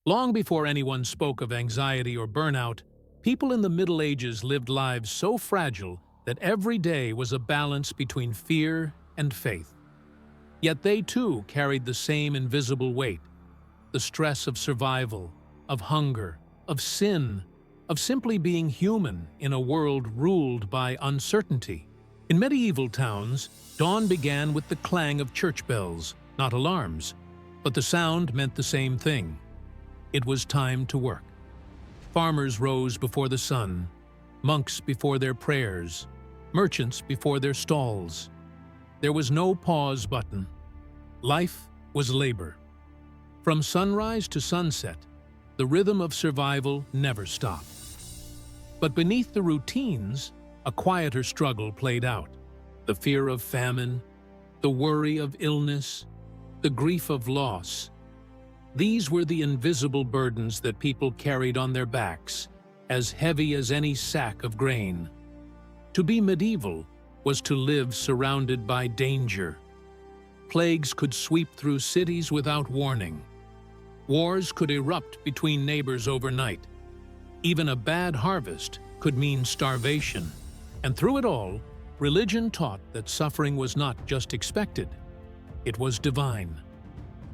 Long before anyone spoke of anxiety or burnout, people in the Middle Ages lived lives so fragile that every day was a balance between fear and faith. Yet they too carried the same invisible weight, the stress of survival, of hunger, of sin, of simply being human in a world ruled by uncertainty. In medieval towns, dawn began with the clang of church bells, not alarms, but the sound meant the same thing. It was time to work. Farmers rose before the sun, monks before their prayers, merchants before their stalls. There was no pause button. Life was labor. From sunrise to sunset, the rhythm of survival never stopped. But beneath the routines, a quieter struggle played out. The fear of famine, the worry of illness, the grief of loss. These were the invisible burdens that people carried on their backs, as heavy as any sack of grain. To be medieval was to live surrounded by danger. Plagues could sweep through cities without warning. Wars could erupt between neighbors overnight. Even a bad harvest could mean starvation. And through it all, religion taught that suffering was not just expected, it was divine.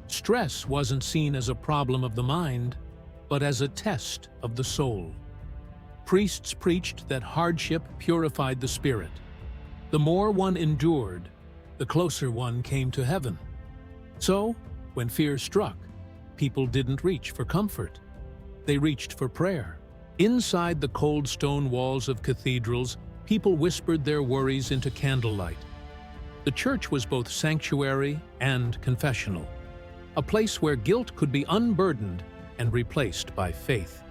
Stress wasn't seen as a problem of the mind, but as a test of the soul. Priests preached that hardship purified the spirit. The more one endured, the closer one came to heaven. So, when fear struck, people didn't reach for comfort. They reached for prayer. Inside the cold stone walls of cathedrals, people whispered their worries into candlelight. The church was both sanctuary and confessional, a place where guilt could be unburdened and replaced by faith.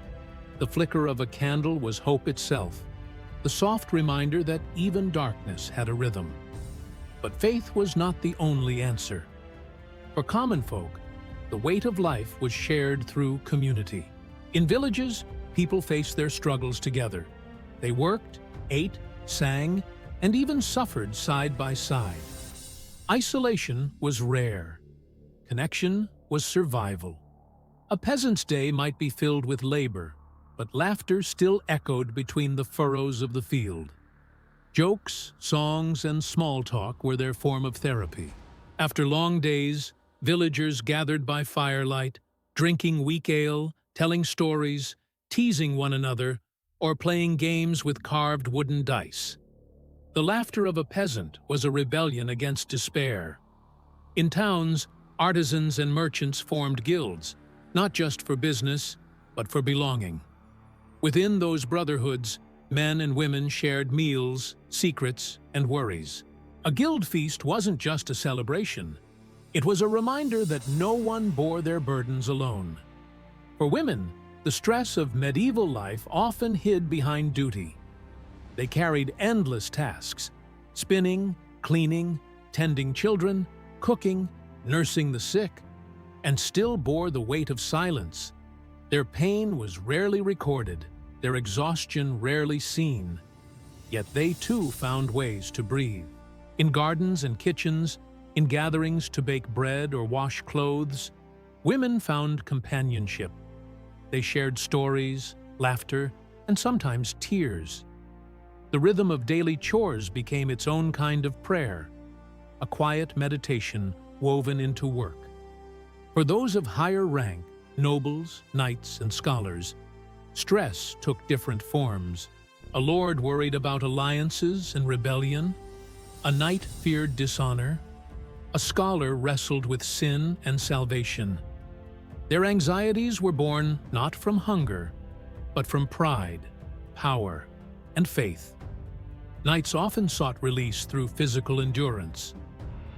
The flicker of a candle was hope itself, the soft reminder that even darkness had a rhythm. But faith was not the only answer. For common folk, the weight of life was shared through community. In villages, people faced their struggles together. They worked, ate, sang, and even suffered side by side. Isolation was rare. Connection was survival. A peasant's day might be filled with labor, but laughter still echoed between the furrows of the field. Jokes, songs, and small talk were their form of therapy. After long days, villagers gathered by firelight, drinking weak ale, telling stories, teasing one another, or playing games with carved wooden dice. The laughter of a peasant was a rebellion against despair. In towns, artisans and merchants formed guilds, not just for business, but for belonging. Within those brotherhoods, men and women shared meals, secrets, and worries. A guild feast wasn't just a celebration. It was a reminder that no one bore their burdens alone. For women, the stress of medieval life often hid behind duty. They carried endless tasks: spinning, cleaning, tending children, cooking, nursing the sick, and still bore the weight of silence. Their pain was rarely recorded, their exhaustion rarely seen. Yet they too found ways to breathe. In gardens and kitchens, in gatherings to bake bread or wash clothes, women found companionship. They shared stories, laughter, and sometimes tears. The rhythm of daily chores became its own kind of prayer, a quiet meditation woven into work. For those of higher rank, nobles, knights, and scholars, stress took different forms. A lord worried about alliances and rebellion. A knight feared dishonor. A scholar wrestled with sin and salvation. Their anxieties were born not from hunger, but from pride, power, and faith. Knights often sought release through physical endurance.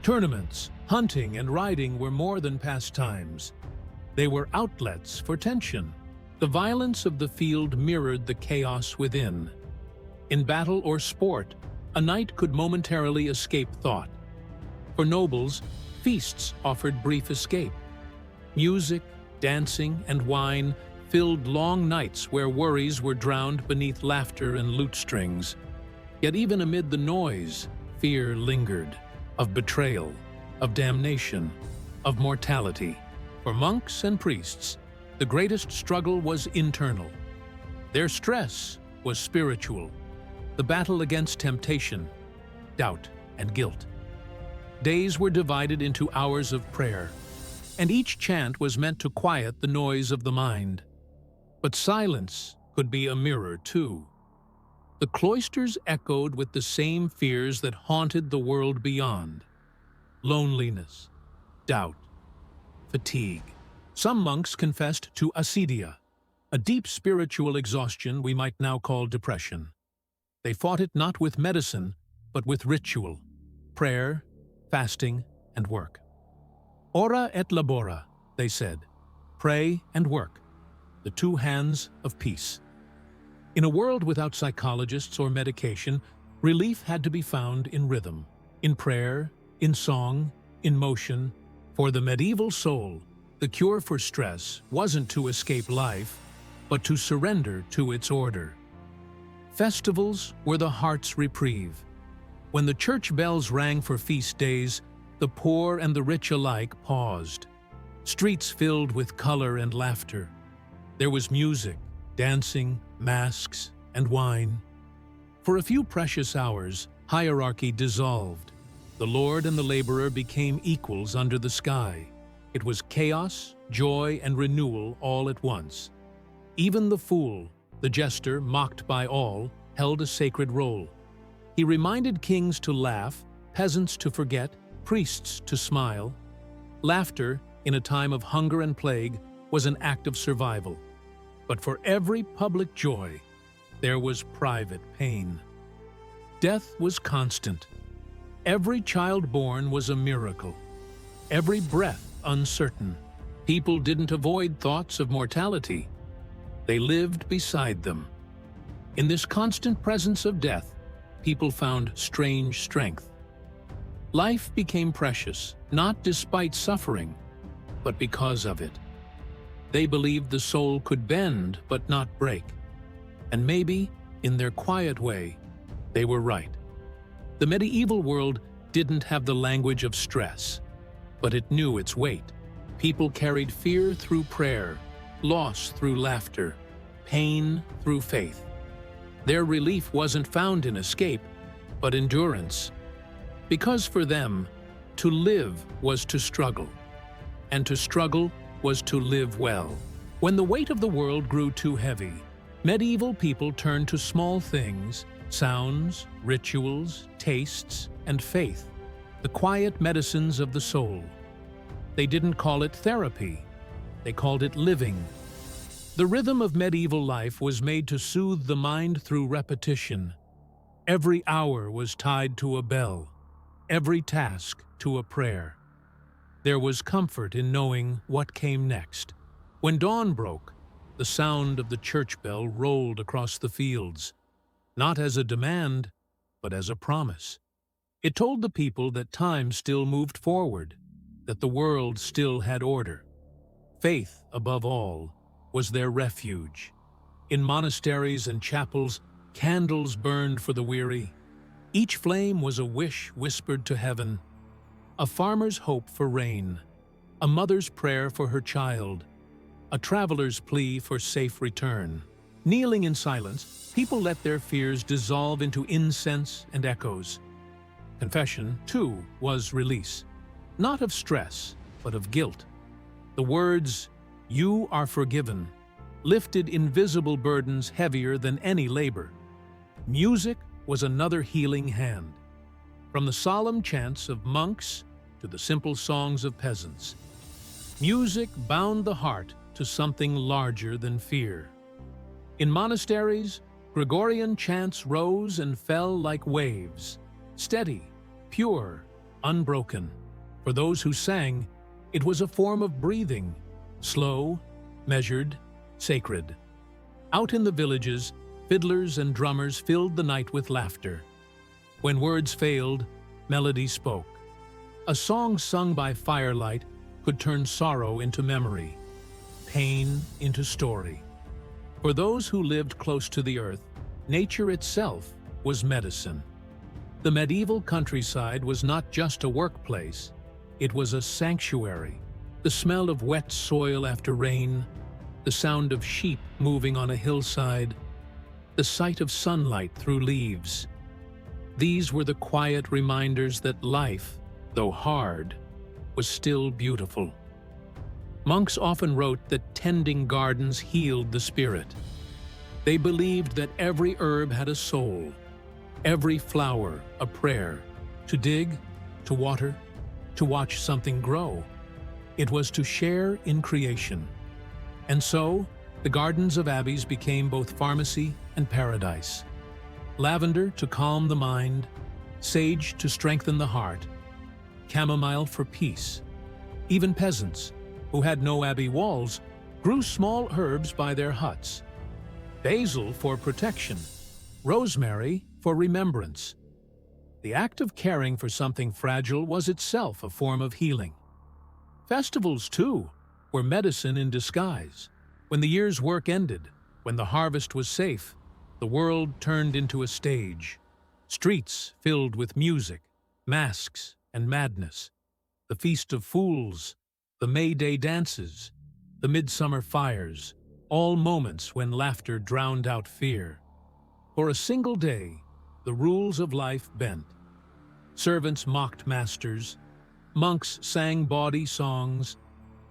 Tournaments, hunting, and riding were more than pastimes. They were outlets for tension. The violence of the field mirrored the chaos within. In battle or sport, a knight could momentarily escape thought. For nobles, feasts offered brief escape. Music, dancing, and wine filled long nights where worries were drowned beneath laughter and lute strings. Yet even amid the noise, fear lingered, of betrayal, of damnation, of mortality. For monks and priests, The greatest struggle was internal. Their stress was spiritual, the battle against temptation, doubt, and guilt. Days were divided into hours of prayer, and each chant was meant to quiet the noise of the mind. But silence could be a mirror, too. The cloisters echoed with the same fears that haunted the world beyond: loneliness, doubt, fatigue. Some monks confessed to acedia, a deep spiritual exhaustion we might now call depression. They fought it not with medicine, but with ritual, prayer, fasting, and work. Ora et labora, they said, pray and work, the two hands of peace. In a world without psychologists or medication, relief had to be found in rhythm, in prayer, in song, in motion. For the medieval soul, the cure for stress wasn't to escape life, but to surrender to its order. Festivals were the heart's reprieve. When the church bells rang for feast days, the poor and the rich alike paused. Streets filled with color and laughter. There was music, dancing, masks, and wine. For a few precious hours, hierarchy dissolved. The lord and the laborer became equals under the sky. It was chaos, joy, and renewal all at once. Even the fool, the jester mocked by all, held a sacred role. He reminded kings to laugh, peasants to forget, priests to smile. Laughter, in a time of hunger and plague, was an act of survival. But for every public joy, there was private pain. Death was constant. Every child born was a miracle. Every breath uncertain. People didn't avoid thoughts of mortality. They lived beside them. In this constant presence of death, people found strange strength. Life became precious, not despite suffering, but because of it. They believed the soul could bend but not break. And maybe, in their quiet way, they were right. The medieval world didn't have the language of stress, but it knew its weight. People carried fear through prayer, loss through laughter, pain through faith. Their relief wasn't found in escape, but endurance. Because for them, to live was to struggle, and to struggle was to live well. When the weight of the world grew too heavy, medieval people turned to small things, sounds, rituals, tastes, and faith, the quiet medicines of the soul. They didn't call it therapy, they called it living. The rhythm of medieval life was made to soothe the mind through repetition. Every hour was tied to a bell, every task to a prayer. There was comfort in knowing what came next. When dawn broke, the sound of the church bell rolled across the fields, not as a demand, but as a promise. It told the people that time still moved forward, that the world still had order. Faith, above all, was their refuge. In monasteries and chapels, candles burned for the weary. Each flame was a wish whispered to heaven, a farmer's hope for rain, a mother's prayer for her child, a traveler's plea for safe return. Kneeling in silence, people let their fears dissolve into incense and echoes. Confession, too, was release, not of stress, but of guilt. The words, "You are forgiven," lifted invisible burdens heavier than any labor. Music was another healing hand. From the solemn chants of monks to the simple songs of peasants, music bound the heart to something larger than fear. In monasteries, Gregorian chants rose and fell like waves, steady, pure, unbroken. For those who sang, it was a form of breathing, slow, measured, sacred. Out in the villages, fiddlers and drummers filled the night with laughter. When words failed, melody spoke. A song sung by firelight could turn sorrow into memory, pain into story. For those who lived close to the earth, nature itself was medicine. The medieval countryside was not just a workplace, it was a sanctuary. The smell of wet soil after rain, the sound of sheep moving on a hillside, the sight of sunlight through leaves. These were the quiet reminders that life, though hard, was still beautiful. Monks often wrote that tending gardens healed the spirit. They believed that every herb had a soul, every flower a prayer, to dig, to water, to watch something grow. It was to share in creation. And so, the gardens of abbeys became both pharmacy and paradise. Lavender to calm the mind, sage to strengthen the heart, chamomile for peace. Even peasants, who had no abbey walls, grew small herbs by their huts. Basil for protection, rosemary for remembrance. The act of caring for something fragile was itself a form of healing. Festivals, too, were medicine in disguise. When the year's work ended, when the harvest was safe, the world turned into a stage. Streets filled with music, masks, and madness. The Feast of Fools, the May Day dances, the midsummer fires, all moments when laughter drowned out fear. For a single day, the rules of life bent. Servants mocked masters, monks sang bawdy songs,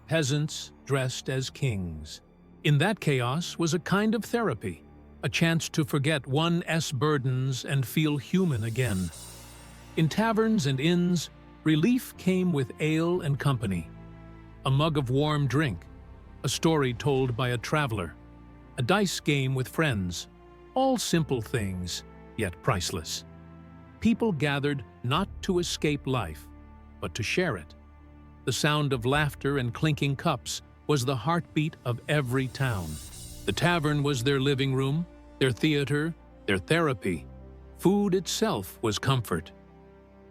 peasants dressed as kings. In that chaos was a kind of therapy, a chance to forget one's burdens and feel human again. In taverns and inns, relief came with ale and company. A mug of warm drink, a story told by a traveler, a dice game with friends, all simple things, yet priceless. People gathered not to escape life, but to share it. The sound of laughter and clinking cups was the heartbeat of every town. The tavern was their living room, their theater, their therapy. Food itself was comfort.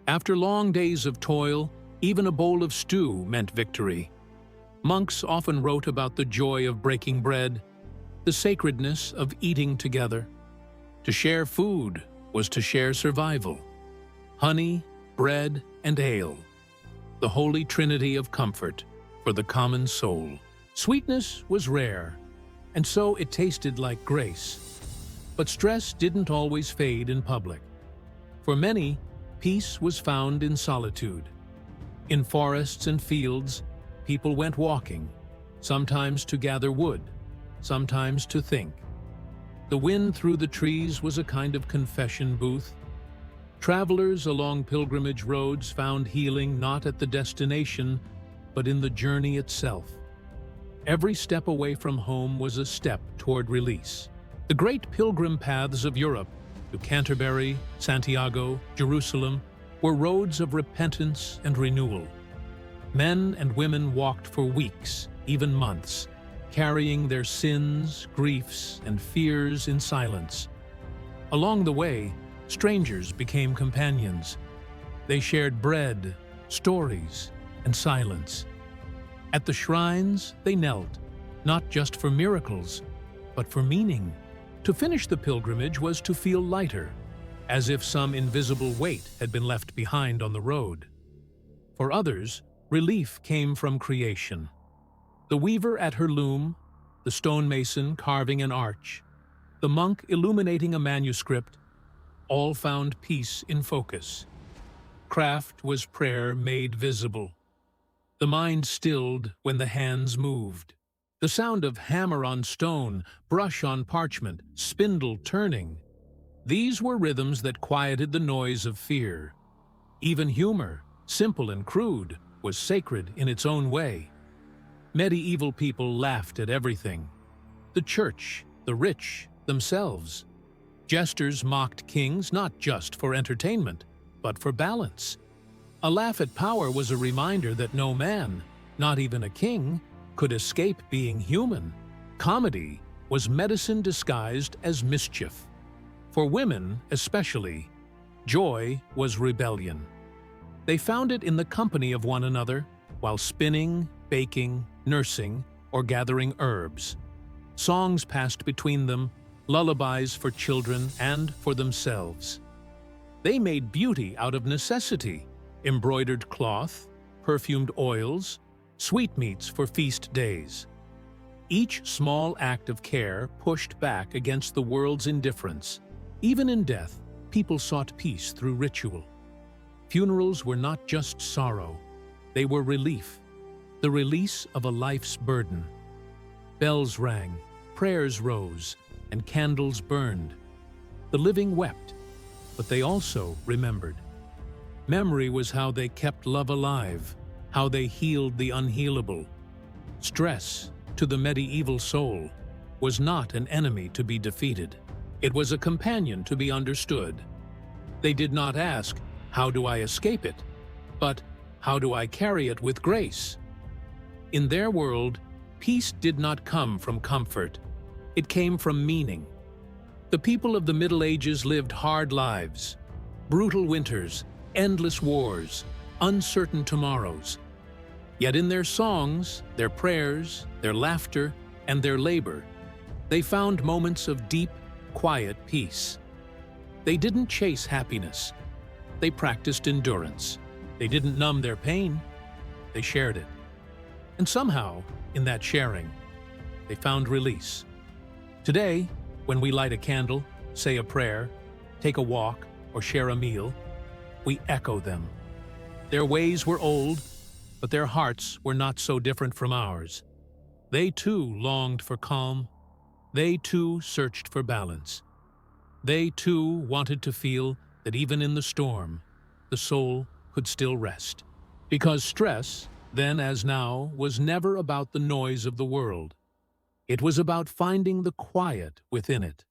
After long days of toil, even a bowl of stew meant victory. Monks often wrote about the joy of breaking bread, the sacredness of eating together. To share food was to share survival. Honey, bread, and ale, the holy trinity of comfort for the common soul. Sweetness was rare, and so it tasted like grace. But stress didn't always fade in public. For many, peace was found in solitude. In forests and fields, people went walking, sometimes to gather wood, sometimes to think. The wind through the trees was a kind of confession booth. Travelers along pilgrimage roads found healing not at the destination, but in the journey itself. Every step away from home was a step toward release. The great pilgrim paths of Europe, to Canterbury, Santiago, Jerusalem, were roads of repentance and renewal. Men and women walked for weeks, even months, carrying their sins, griefs, and fears in silence. Along the way, strangers became companions. They shared bread, stories, and silence. At the shrines, they knelt, not just for miracles, but for meaning. To finish the pilgrimage was to feel lighter, as if some invisible weight had been left behind on the road. For others, relief came from creation. The weaver at her loom, the stonemason carving an arch, the monk illuminating a manuscript, all found peace in focus. Craft was prayer made visible. The mind stilled when the hands moved. The sound of hammer on stone, brush on parchment, spindle turning. These were rhythms that quieted the noise of fear. Even humor, simple and crude, was sacred in its own way. Medieval people laughed at everything. The church, the rich, themselves. Jesters mocked kings not just for entertainment, but for balance. A laugh at power was a reminder that no man, not even a king, could escape being human. Comedy was medicine disguised as mischief. For women, especially, joy was rebellion. They found it in the company of one another, while spinning, baking, nursing, or gathering herbs. Songs passed between them, lullabies for children and for themselves. They made beauty out of necessity, embroidered cloth, perfumed oils, sweetmeats for feast days. Each small act of care pushed back against the world's indifference. Even in death, people sought peace through ritual. Funerals were not just sorrow, they were relief, the release of a life's burden. Bells rang, prayers rose, and candles burned. The living wept, but they also remembered. Memory was how they kept love alive, how they healed the unhealable. Stress, to the medieval soul, was not an enemy to be defeated. It was a companion to be understood. They did not ask, "How do I escape it?" but "How do I carry it with grace?" In their world, peace did not come from comfort. It came from meaning. The people of the Middle Ages lived hard lives, brutal winters, endless wars, uncertain tomorrows. Yet in their songs, their prayers, their laughter, and their labor, they found moments of deep, quiet peace. They didn't chase happiness. They practiced endurance. They didn't numb their pain. They shared it. And somehow, in that sharing, they found release. Today, when we light a candle, say a prayer, take a walk, or share a meal, we echo them. Their ways were old, but their hearts were not so different from ours. They too longed for calm. They too searched for balance. They too wanted to feel that even in the storm, the soul could still rest. Because stress, then as now, was never about the noise of the world. It was about finding the quiet within it.